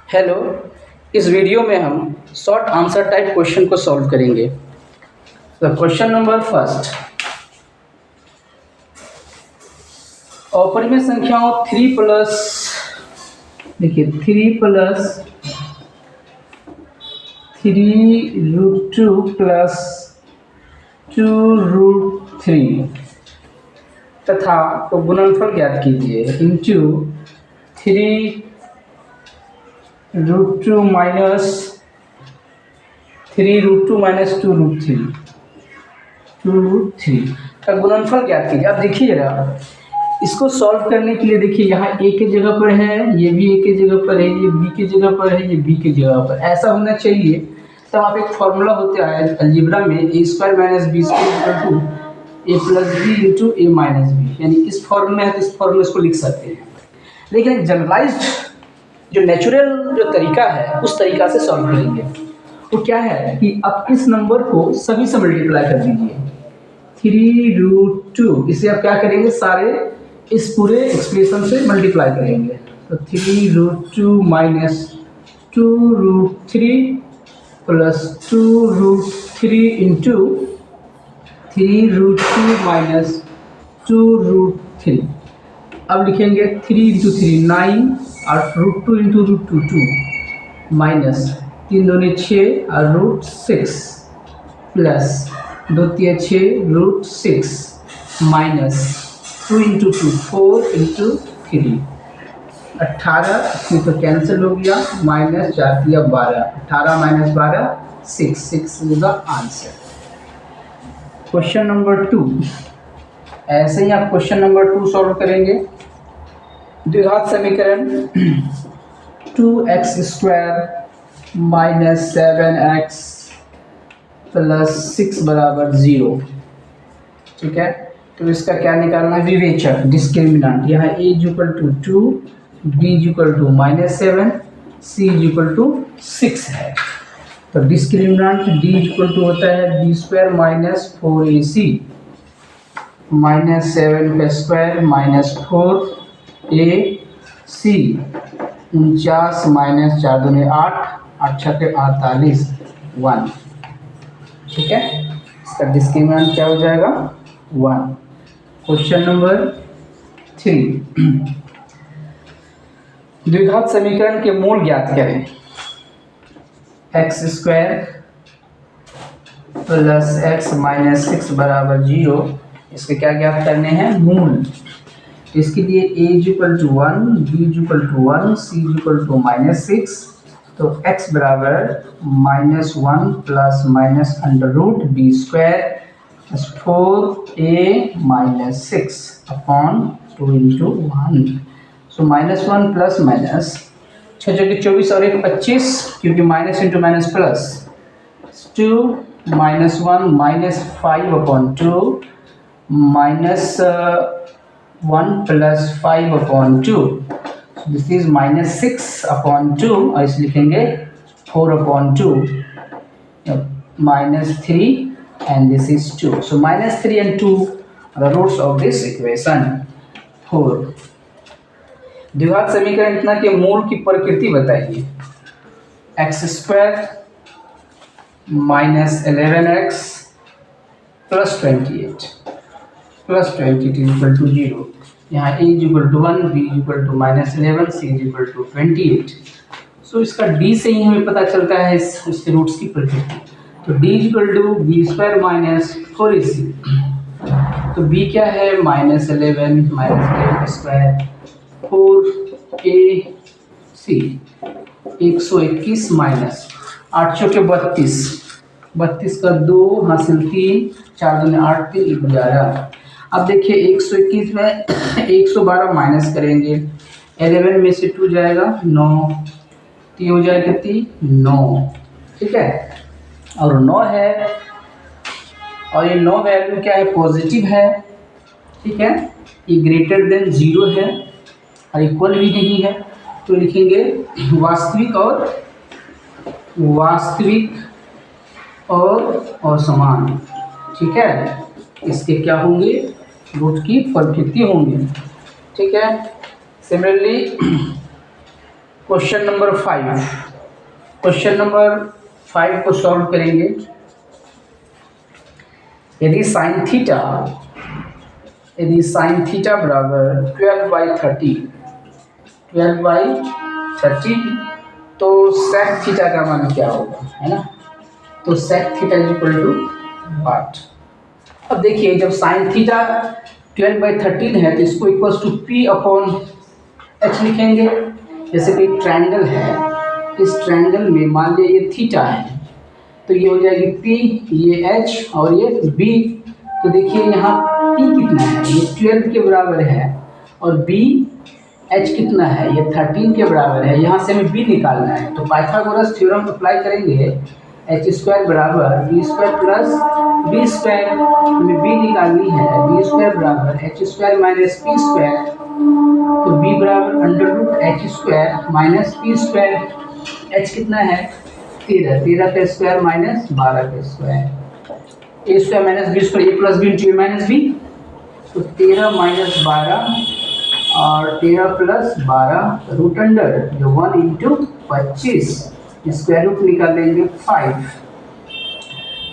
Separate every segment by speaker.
Speaker 1: Hello. इस video में हम शॉर्ट आंसर टाइप क्वेश्चन को सॉल्व करेंगे। तो क्वेश्चन नंबर फर्स्ट, अपरिमेय संख्याओं 3 प्लस, देखिए 3 √2 प्लस 2√3 तथा तो गुणनफल ज्ञात कीजिए इंटू 3√2 माइनस 2√3 का गुणनफल ज्ञात कीजिए। अब देखिए जरा इसको सॉल्व करने के लिए, देखिए यहाँ ए की जगह पर है, ये भी ए की जगह पर है, ये बी की जगह पर है, ये बी की जगह पर, ऐसा होना चाहिए। तब आप एक फॉर्मूला होता है अलजेब्रा में, A square minus B square equal to A plus B into A minus B, यानी इस फॉर्मूले में इस फॉर्मूले को लिख सकते हैं। लेकिन जनरलाइज्ड जो नेचुरल जो तरीका है उस तरीका से सॉल्व करेंगे। तो क्या है कि आप इस नंबर को सभी से मल्टीप्लाई कर दीजिए 3√2, इसे आप क्या करेंगे, सारे इस पूरे एक्सप्रेशन से मल्टीप्लाई करेंगे। तो 3√2 माइनस 2√3 प्लस 2√3 इंटू 3√2 माइनस 2√3। अब लिखेंगे 3 इंटू 3 9 और √2 इंटू √2 2 माइनस 3 दूनी 6 और √6 प्लस 2 3 6 √6 माइनस 2 इंटू 2 4 इंटू 3 18, इसमें तो कैंसिल हो गया, माइनस 4 दिया 12, 18 minus 12 6 is the answer. Question number 2, ऐसे ही आप क्वेश्चन नंबर 2 सॉल्व करेंगे। द्विघात समीकरण 2x² माइनस 7x प्लस 6 बराबर 0, ठीक है। तो इसका क्या निकालना है, विवेचक डिस्क्रिमिनेंट। यहाँ a equal to 2, b equal to -7, c equal to 6 है। तो डिस्क्रिमिनेंट d इक्वल टू होता है b² माइनस 4ac माइनस 7 का स्क्वायर माइनस 4ac 49 माइनस 4 दूनी 8 8 6 48 1, ठीक है। इसका डिस्क्रिमिनेंट क्या हो जाएगा 1। क्वेश्चन नंबर 3, द्विघात समीकरण के मूल ज्ञात करें। x² प्लस x माइनस 6 बराबर 0, इसके क्या ज्ञात करने हैं, मूल। इसके लिए a equal to 1, b equal to 1, c equal to -6, तो x बराबर -1 plus minus √b² 4a minus 6 upon 2 into 1। So -1 plus minus 6 जगह 24 और 1 25, क्योंकि minus into minus plus 2 -1 minus 5 upon 2 minus 1 plus 5 upon 2, this is -6 upon 2, और इसे लिखेंगे 4 upon 2 -3 and this is 2. So -3 and 2 are the roots of this equation 4. द्विघात समीकरण इतना के मूल की प्रकृति बताइए। x² minus 11x plus 28 plus 20 equal to 0। यहाँ a equal to 1, b equal to -11, c equal to 28। So इसका d से ही हमें पता चलता है उसके रूट्स की प्रकृति। तो d equal to b² minus 4ac, तो b क्या है -11 माइनस 11² 4ac 121 माइनस 8 चौके 32, 32 का 2 हासिल 3, 4 दूनी 8 3 11। अब देखिए 121 में 112 माइनस करेंगे, 11 में से 2 जाएगा 9, 3 हो जाएगा कितनी 9, ठीक है। और 9 है, और ये 9 वैल्यू क्या है, पॉजिटिव है, ठीक है। ये ग्रेटर देन 0 है और इक्वल भी नहीं है, तो लिखेंगे वास्तविक और असमान, ठीक है। इसके क्या होंगे, रूट की प्रकृति होंगे, ठीक है। Similarly question number 5, question number 5 को सॉल्व करेंगे। यदि साइन थीटा बराबर 12/30 तो सेक थीटा का मान क्या होगा, है ना। तो सेक थीटा इक्वल टू 8। अब देखिए जब साइन थीटा 12/13 है तो इसको इक्वल टू P/H लिखेंगे। जैसे कि ट्रायंगल है, इस ट्रायंगल में मान लिया ये थीटा है तो ये हो जाएगी P, ये H और ये B। तो देखिए यहाँ P कितना है, ये 12 के बराबर है और B H कितना है, ये 13 के बराबर है। यहाँ से हमें B निकालना है तो पाइथागोरस थ्योरम अप्लाई करेंगे। h² बराबर b² प्लस b², हमें b निकालनी है। b² बराबर h² माइनस p², तो b बराबर √h² माइनस p²। h कितना है 13 का स्क्वायर माइनस 12 का square, a² minus b² a plus b into a minus b, तो 13 माइनस 12 और 13 प्लस 12 रूट अंडर जो 1 इंटू 25 स्क्वायर रूट निकाल लेंगे 5।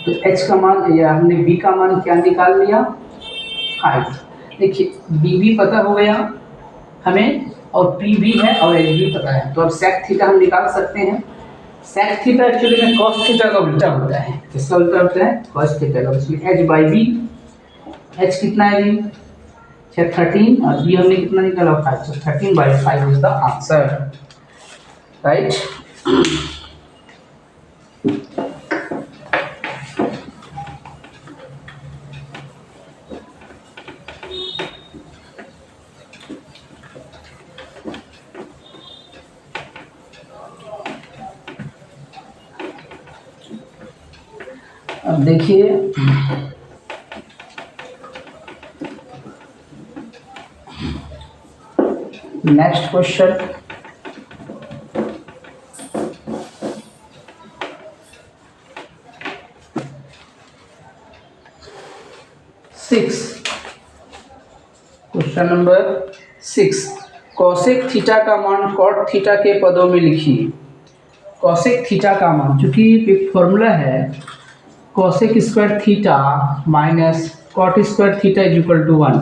Speaker 1: तो h का मान या हमने b का मान क्या निकाल लिया 5। देखिए b भी पता हो गया हमें और p भी है और h भी पता है। तो अब सेक थीटा हम निकाल सकते हैं। सेक थीटा एक्चुअली में कॉस थीटा का उल्टा होता है। किसका उल्टा होता है, कॉस थीटा का। इसमें h/b, h कितना है जी 13 और b हमने कितना निकाला 5, तो 13/5 इज द आंसर, राइट। अब देखिए next question, question number 6। Cosec theta का मान कॉट थीटा के पदों में लिखिए। कॉसेक थीटा का मान, चूंकि एक फॉर्मूला है cosec square theta minus cot square theta is equal to 1।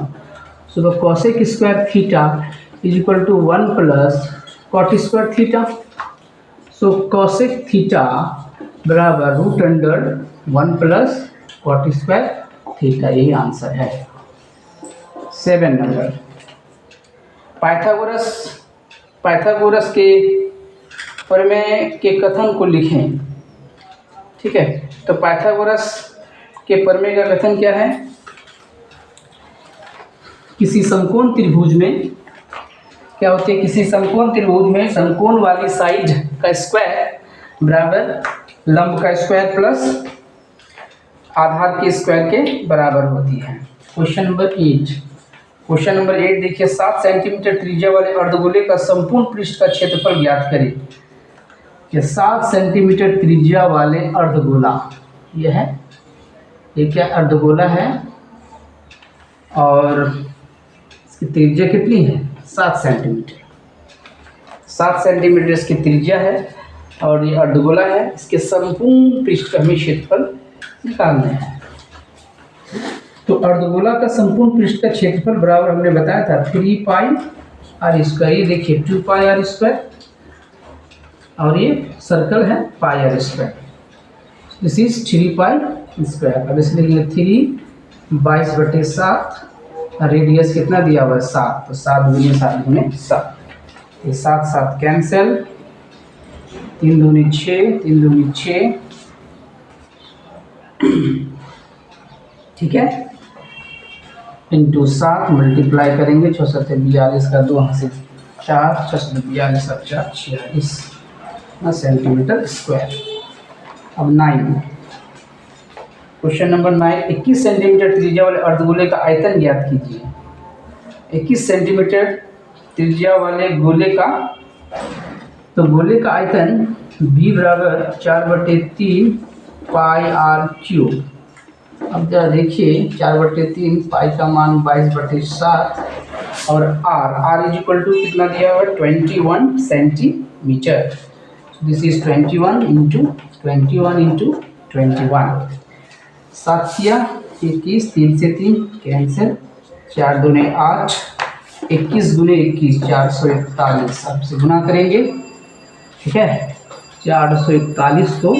Speaker 1: So the cosec square theta is equal to 1 plus cot square theta. So cosec theta बराबर root under 1 plus cot square theta, यही answer है। 7 number, Pythagoras के प्रमेय के कथन को लिखें। ठीक है, तो पाइथागोरस के प्रमेय का कथन क्या है, किसी समकोण त्रिभुज में क्या होते हैं, किसी समकोण त्रिभुज में समकोण वाली साइड का स्क्वायर बराबर लंब का स्क्वायर प्लस आधार के स्क्वायर के बराबर होती है। क्वेश्चन नंबर 8 देखिए 7 सेंटीमीटर त्रिज्या वाले अर्धगोले का संपूर्ण पृष्ठ का क्षेत्रफल ज्ञात करें। 7 सेंटीमीटर त्रिज्या वाले अर्धगोला, यह है, ये क्या अर्धगोला है और इसकी त्रिज्या कितनी है 7 सेंटीमीटर। 7 सेंटीमीटर इसकी त्रिज्या है और ये अर्धगोला है। इसके संपूर्ण पृष्ठ का हमें क्षेत्रफल निकालना है। तो अर्धगोला का संपूर्ण पृष्ठ का क्षेत्रफल बराबर हमने बताया था 3πr²। ये देखिए 2πr² और ये सर्कल है πr²। This is 3π²। अब इसलिए 3 22/7, रेडियस कितना दिया हुआ है 7, तो 7 × 7 × 7, ये 7 कैंसिल, 3 दूनी 6, 3 दूनी 6, ठीक है, इंटू 7 मल्टीप्लाई करेंगे 6 7 42 का 2 हाथ से 4, 6 42 और 4 46 सेंटीमीटर स्क्वायर। अब 9, क्वेश्चन नंबर 9, 21 सेंटीमीटर त्रिज्या वाले अर्धगोले का आयतन ज्ञात कीजिए। 21 सेंटीमीटर त्रिज्या वाले गोले का, तो गोले का आयतन b बराबर 4/3 πr³। अब जरा देखिए 4/3 पाई का मान 22/7 और r इज इक्वल टू कितना दिया हुआ है 21 सेंटीमीटर। मीटर. दिस इज 21 × 7 किया 21, 3 से 3 कैंसिल, 4 दूने 8, 21 × 21 441. अब से गुना करेंगे, ठीक है. 441 को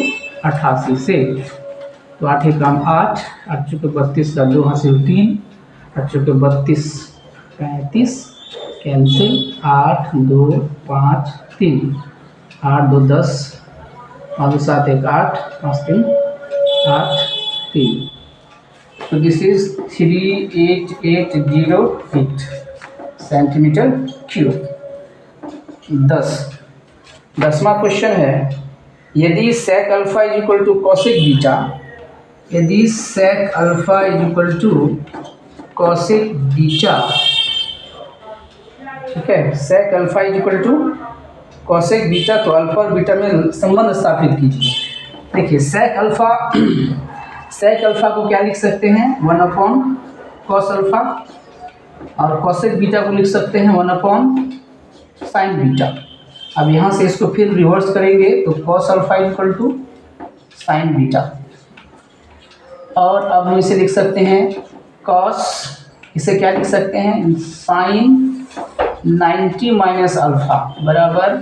Speaker 1: 88 से, तो 8 काम 8, 8 चौके 32 का 2 हासिल 3, 8 चौके 32 35 cancel, 8 2 5 3, 8 2 10, 5 2 7 1 8, 5 3 8 3. So this is 3880 feet centimetre cube. 10वां क्वेश्चन है, यदि sec alpha is equal to cosec beta, यदि sec alpha is equal to cosec beta, ठीक है, sec alpha is equal to cosec beta, तो अल्फा और बीटा में संबंध स्थापित कीजिए. देखिए sec अल्फा को क्या लिख सकते हैं, 1/cos अल्फा, और कॉसेक बीटा को लिख सकते हैं 1/sin बीटा. अब यहाँ से इसको फिर रिवर्स करेंगे तो cos alpha equal to sin beta, और अब हम इसे लिख सकते हैं cos, इसे क्या लिख सकते हैं, sin 90 माइनस अल्फा बराबर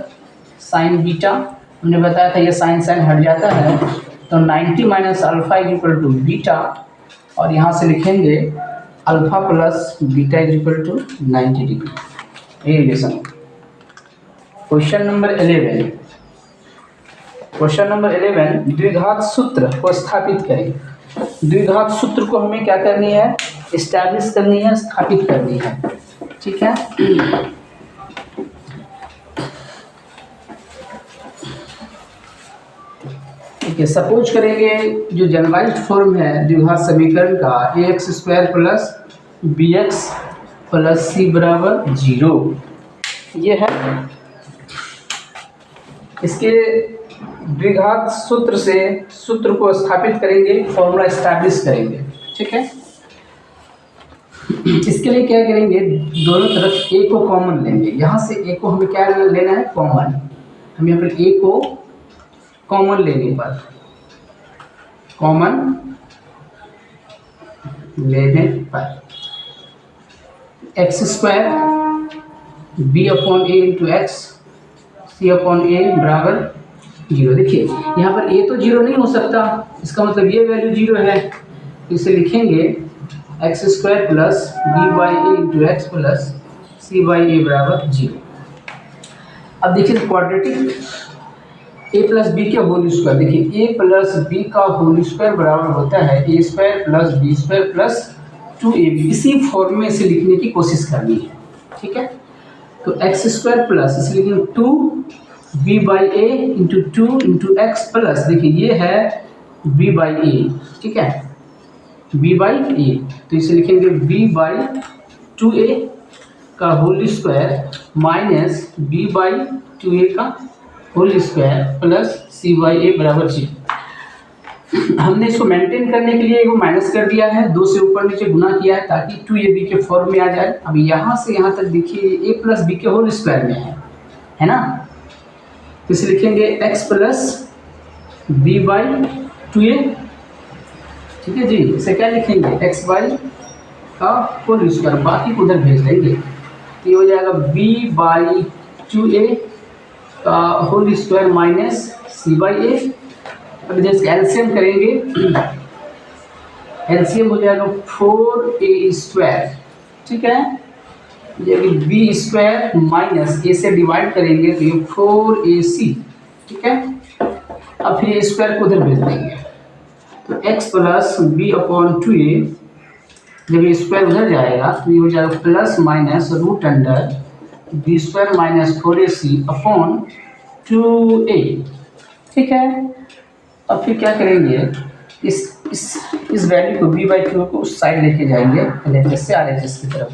Speaker 1: sin बीटा. हमने बताया था ये sin हट जाता है, तो 90 minus alpha is equal to beta, और यहाँ से लिखेंगे alpha plus beta is equal to 90 degree. ये रिलेशन. क्वेश्चन नंबर 11, द्विघात सूत्र को स्थापित करें. द्विघात सूत्र को हमें क्या करनी है, एस्टैब्लिश करनी है, स्थापित करनी है, ठीक है. ठीक है, सपोज करेंगे जो जनरलाइज्ड फॉर्म है द्विघात समीकरण का, ax² plus bx plus c बराबर 0, ये है. इसके द्विघात सूत्र से सूत्र को स्थापित करेंगे, फॉर्मूला एस्टैब्लिश करेंगे, ठीक है. इसके लिए क्या करेंगे, दोनों तरफ a को कॉमन लेंगे. यहाँ से a को हमें क्या लेना है, कॉमन. हम यहाँ पर a को कॉमन लेने पर, x² b/a into x c/a बराबर 0. देखिए यहाँ पर a तो 0 नहीं हो सकता, इसका मतलब ये वैल्यू 0 है, तो इसे लिखेंगे x² plus b/a into x plus c/a बराबर 0. अब देखिए क्वाड्रेटिक a प्लस बी के होल स्क्वायर, देखिए a प्लस बी का होल स्क्वायर बराबर होता है a² plus b² plus 2ab. इसी फॉर्म में इसे लिखने की कोशिश करनी है, ठीक है. तो x² प्लस इसे लिखेंगे 2b/a into 2 into x plus, देखिए ये है b/a, ठीक है, b/a, तो इसे लिखेंगे b/2a का होल स्क्वायर माइनस b/2a का होल स्क्वायर प्लस c/a बराबर 0. हमने इसको मेंटेन करने के लिए एक माइनस कर दिया है, 2 से ऊपर नीचे गुना किया है ताकि 2ab के फॉर्म में आ जाए. अब यहाँ से यहाँ तक देखिए a प्लस बी के होल स्क्वायर में है ना, तो इसे लिखेंगे x प्लस b/2a, ठीक है जी. इसे क्या लिखेंगे, x का होल स्क्वायर, बाकी को उधर भेज देंगे, तो ये हो जाएगा b/2a का होल स्क्वायर माइनस c/a. अब जैसे एलसीएम करेंगे, एलसीएम हो जाएगा 4a², ठीक है. ये b² माइनस a से डिवाइड करेंगे तो ये 4ac, ठीक है. अब फिर a स्क्वायर को उधर भेज देंगे, तो x प्लस b/2a, जब ये स्क्वायर उधर जाएगा तो ये हो जाएगा plus minus root under b² minus 4ac/2a, ठीक है. अब फिर क्या करेंगे, इस वैल्यू को b/2 को उस साइड लेके जाएंगे LHS से RHS की तरफ,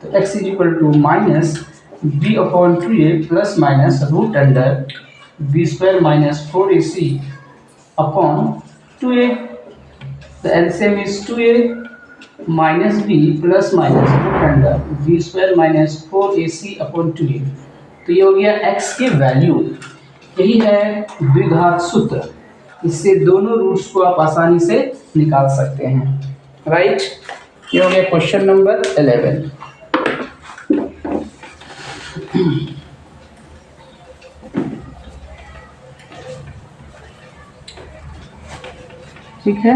Speaker 1: तो x is equal to minus b/2a plus minus root under b² minus 4ac/2a. तो LCM is 2a minus b plus minus root under b² minus 4ac/2a. तो ये हो गया x की वैल्यू। यही है द्विघात सूत्र, इससे दोनों रूट्स को आप आसानी से निकाल सकते हैं। राइट, ये हो गया क्वेश्चन नंबर 11। ठीक है,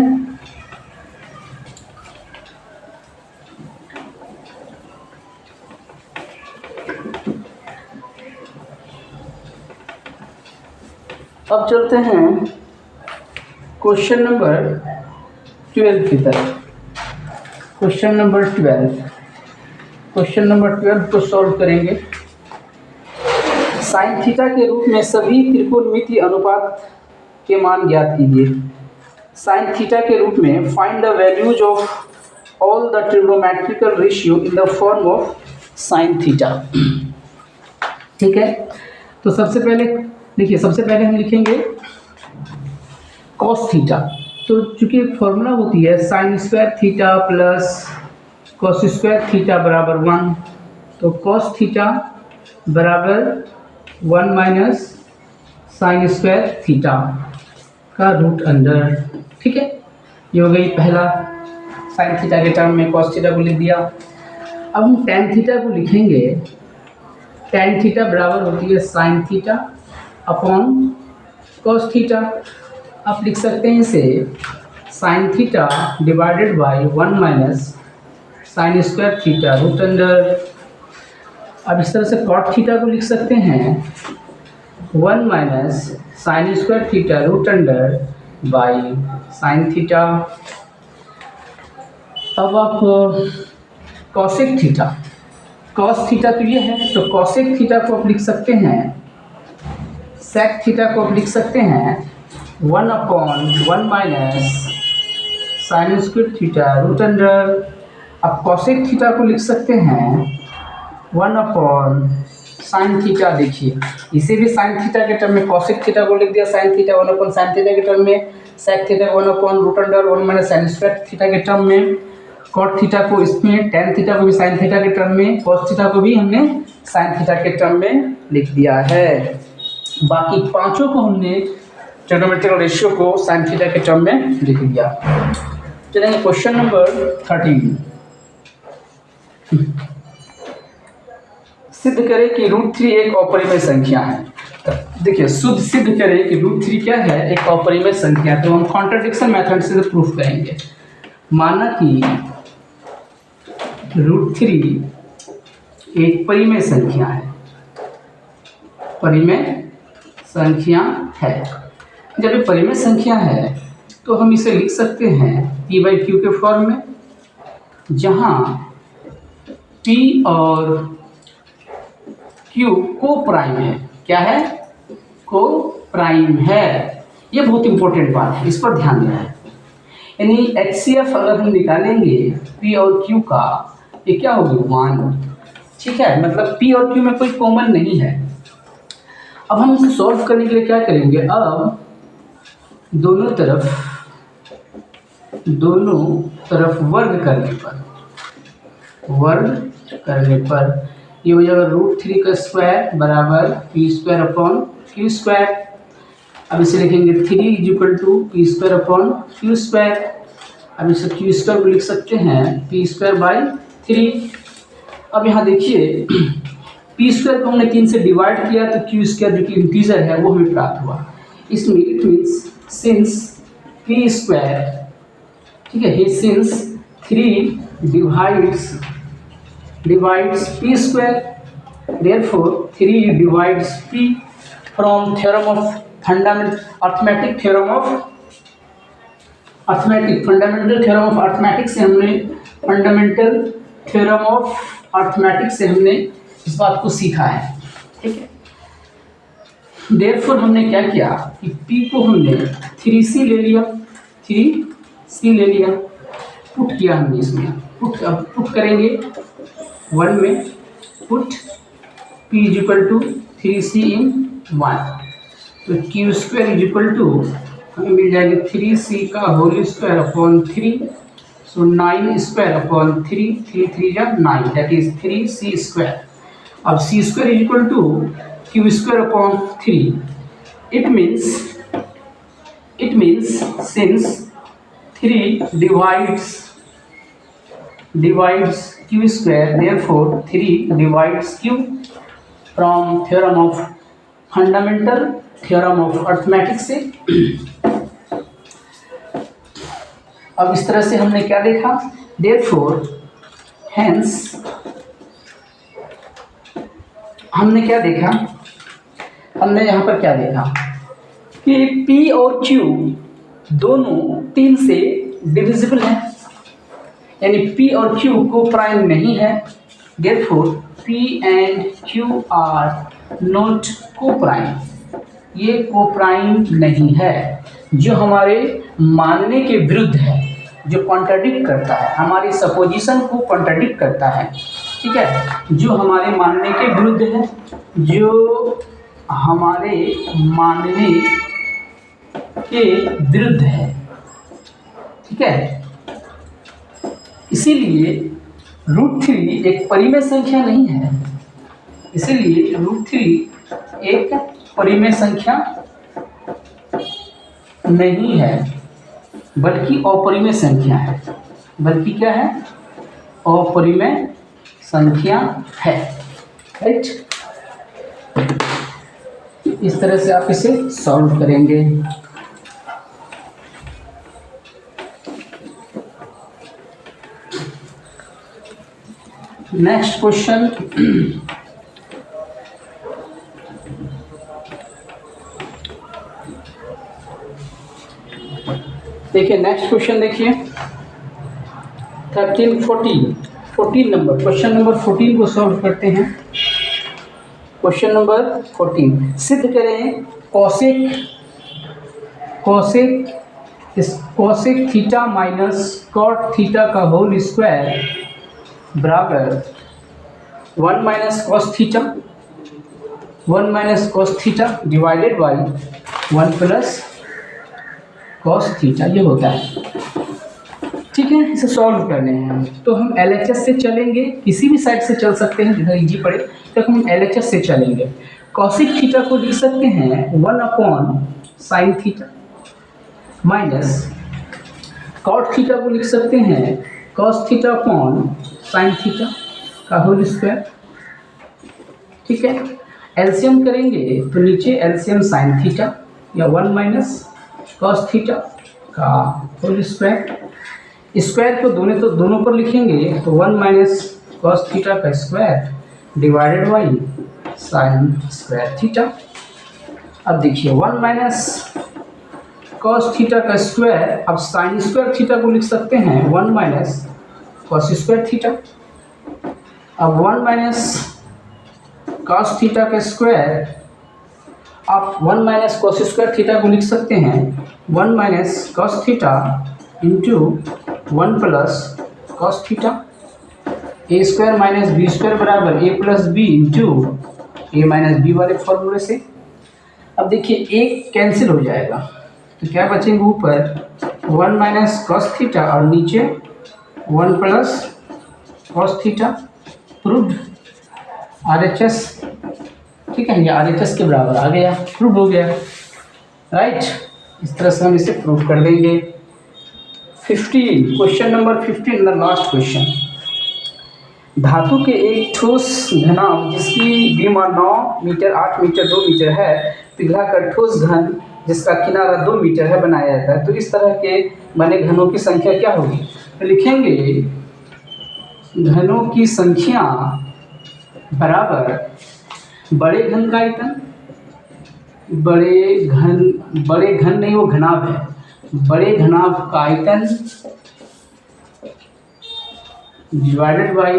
Speaker 1: अब चलते हैं क्वेश्चन नंबर 12 की तरफ। क्वेश्चन नंबर 12 को सॉल्व करेंगे। साइन थीटा के रूप में सभी त्रिकोणमितीय अनुपात के मान ज्ञात कीजिए। साइन थीटा के रूप में find the values of all the trigonometrical ratio in the form of sine theta. ठीक है, तो सबसे पहले देखिए, सबसे पहले हम लिखेंगे कॉस थीटा। तो चूंकि फॉर्मूला होती है sign square theta plus cos square theta बराबर 1, तो कॉस थीटा बराबर 1 माइनस साइन स्क्वायर थीटा का रूट अंडर। ठीक है, ये हो गई पहला, साइन थीटा के टर्म में कॉस थीटा को लिख दिया। अब हम टेन थीटा को लिखेंगे। टेन थीटा बराबर होती है sine theta upon cos theta. आप लिख सकते हैं इसे sine theta divided by 1 minus sine square theta root under. अब इस तरह से कॉट थीटा को लिख सकते हैं 1 minus sine square theta root under by sine theta. अब आप कॉसेक थीटा, कॉस थीटा तो ये है, तो कॉसेक थीटा को आप लिख सकते हैं, सेक थीटा को आप लिख सकते हैं 1 upon 1 minus sine square theta root under. अब कॉसेक थीटा को लिख सकते हैं 1 अपॉन साइन थीटा। देखिए, इसे भी साइन थीटा के टर्म में कॉसेक थीटा को लिख दिया sine theta 1 upon sine theta के टर्म में, sec theta 1 upon root under 1 minus sine square theta के टर्म में, कॉट थीटा को इसमें, टेन थीटा को भी साइन थीटा के टर्म में, कॉस थीटा को भी हमने साइन थीटा के टर्म में लिख दिया है। बाकी पांचों को हमने ट्रिग्नोमेट्रिकल रेशियो को साइन थीटा के टर्म में लिख दिया। चलेंगे क्वेश्चन नंबर 13। सिद्ध करें कि √3 एक अपरिमेय संख्या है। देखिए, शुद्ध सिद्ध करें कि √3 क्या है, एक अपरिमेय संख्या। तो हम कॉन्ट्रडिक्शन मेथड से प्रूफ करेंगे। माना कि √3 एक परिमेय संख्या है, परिमेय संख्या है। जब ये परिमेय संख्या है तो हम इसे लिख सकते हैं p/q के फॉर्म में, जहां p और q को प्राइम है। क्या है? को प्राइम है। ये बहुत इंपॉर्टेंट बात है, इस पर ध्यान देना है। यानी HCF अगर हम निकालेंगे p और q का, ये क्या होगी 1। ठीक है, मतलब p और q में कोई कॉमन नहीं है। अब हम इसे सॉल्व करने के लिए क्या करेंगे, अब दोनों तरफ वर्ग करने पर ये हो जाएगा √3 का स्क्वायर बराबर p² अपॉन q²। अब इसे लिखेंगे 3 = p² अपॉन q²। अब इसे q² को लिख सकते हैं p²/3। अब यहाँ देखिए, p² को हमने 3 से डिवाइड किया तो q² जो कि इंटीजर है वो हमें प्राप्त हुआ। इसमें इट मीन्स सिंस p², ठीक है, since 3 divides p², therefore 3 divides p। from theorem of fundamental theorem of arithmetic से हमने इस बात को सीखा है। ठीक है, therefore हमने क्या किया कि p को हमने 3c ले लिया, पुट किया हमने इसमें। अब पुट करेंगे 1 में, पुट p = 3c in 1, तो q² हमें मिल जाएगी 3c का whole square upon 3, so 9² upon 3, 3 3 जा 9, दैट इज 3c²। अब C square is equal to Q square upon 3. It means since 3 divides q square, therefore 3 divides q. From theorem of fundamental theorem of arithmetic से अब इस तरह से हमने क्या देखा, therefore hence हमने क्या देखा, हमने यहाँ पर क्या देखा कि P और Q दोनों 3 से डिविजिबल है, यानी P और Q को प्राइम नहीं है. therefore P and Q are not co-prime. ये को-प्राइम नहीं है, जो हमारे मानने के विरुद्ध है, जो कॉन्ट्राडिक्ट करता है, हमारी सपोजिशन को कॉन्ट्राडिक्ट करता है. ठीक है, जो हमारे मानने के विरुद्ध है, जो हमारे मानने के विरुद्ध है. ठीक है, इसीलिए √3 एक परिमेय संख्या नहीं है. इसीलिए √3 एक परिमेय संख्या नहीं है, बल्कि अपरिमेय संख्या है. बल्कि क्या है, अपरिमेय संख्या है. राइट, इस तरह से आप इसे सॉल्व करेंगे. नेक्स्ट क्वेश्चन, देखिए नेक्स्ट क्वेश्चन देखिए 14 नंबर, क्वेश्चन नंबर 14 को सॉल्व करते हैं. क्वेश्चन नंबर 14, सिद्ध करें cosec theta minus cot theta का होल स्क्वायर बराबर 1 minus cos theta divided by 1 plus cos theta, ये होता है. ठीक है, इसे सॉल्व करने हैं तो हम LHS से चलेंगे, किसी भी साइड से चल सकते हैं जिधर इजी पड़े. तो हम LHS से चलेंगे. कॉसिक थीटा को लिख सकते हैं 1 upon sine theta minus cot theta को लिख सकते हैं cos theta upon sine theta का होल स्क्वायर. ठीक है, एलसीएम करेंगे तो नीचे एलसीएम साइन थीटा या 1 माइनस कॉस थीटा का होल स्क्वायर. स्क्वायर को दोनों पर लिखेंगे तो 1 माइनस कॉस थीटा का square divided by sine square theta. अब देखिए 1 माइनस कॉस थीटा का स्क्वायर, अब साइन स्क्वायर थीटा को लिख सकते हैं 1 माइनस कॉस स्क्वायर थीटा. अब 1 माइनस कॉस थीटा का स्क्वायर, आप 1 माइनस कॉस स्क्वायर थीटा को लिख सकते हैं 1 minus cos theta into 1 plus cos theta. A square minus B square बराबर A plus B into A minus B वाले फॉर्मूले से. अब देखिए एक कैंसिल हो जाएगा तो क्या बचेंगे, ऊपर 1 माइनस कॉस थीटा और नीचे 1 plus cos theta. Proved, RHS. ठीक है, ये RHS के बराबर आ गया, प्रूव हो गया. राइट, इस तरह से हम इसे प्रूव कर देंगे. 15, question number 15, the last question. धातु के एक ठोस घनाभ जिसकी बीमा 9 मीटर 8 मीटर 2 मीटर है, पिघलाकर ठोस घन जिसका किनारा 2 मीटर है बनाया जाता है. तो इस तरह के बने घनों की संख्या क्या होगी, तो लिखेंगे घनों की संख्या बराबर बड़े घन का आयतन, बड़े घन नहीं, वो घनाभ है, बड़े घनाभ का आयतन डिवाइडेड बाई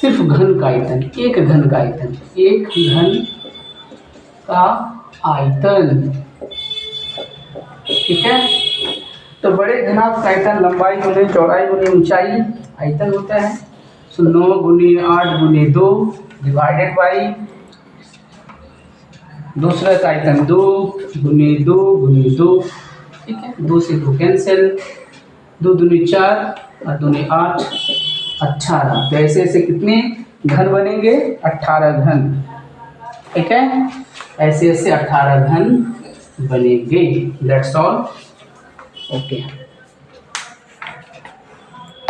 Speaker 1: सिर्फ घन का आयतन, एक घन का आयतन, एक घन का आयतन. ठीक है, तो बड़े घनाभ का आयतन लंबाई गुने चौड़ाई गुने ऊंचाई आयतन होता है. तो 9 गुने 8 गुने 2 डिवाइडेड बाई दूसरा का आयतन 2 गुने 2 गुने 2. ठीक है, 2 से 2 कैंसिल, 2 दूनी 4 और 2 8 18. तो ऐसे ऐसे कितने घन बनेंगे 18 घन, ठीक है। ऐसे ऐसे 18 घन बनेंगे। That's all, okay.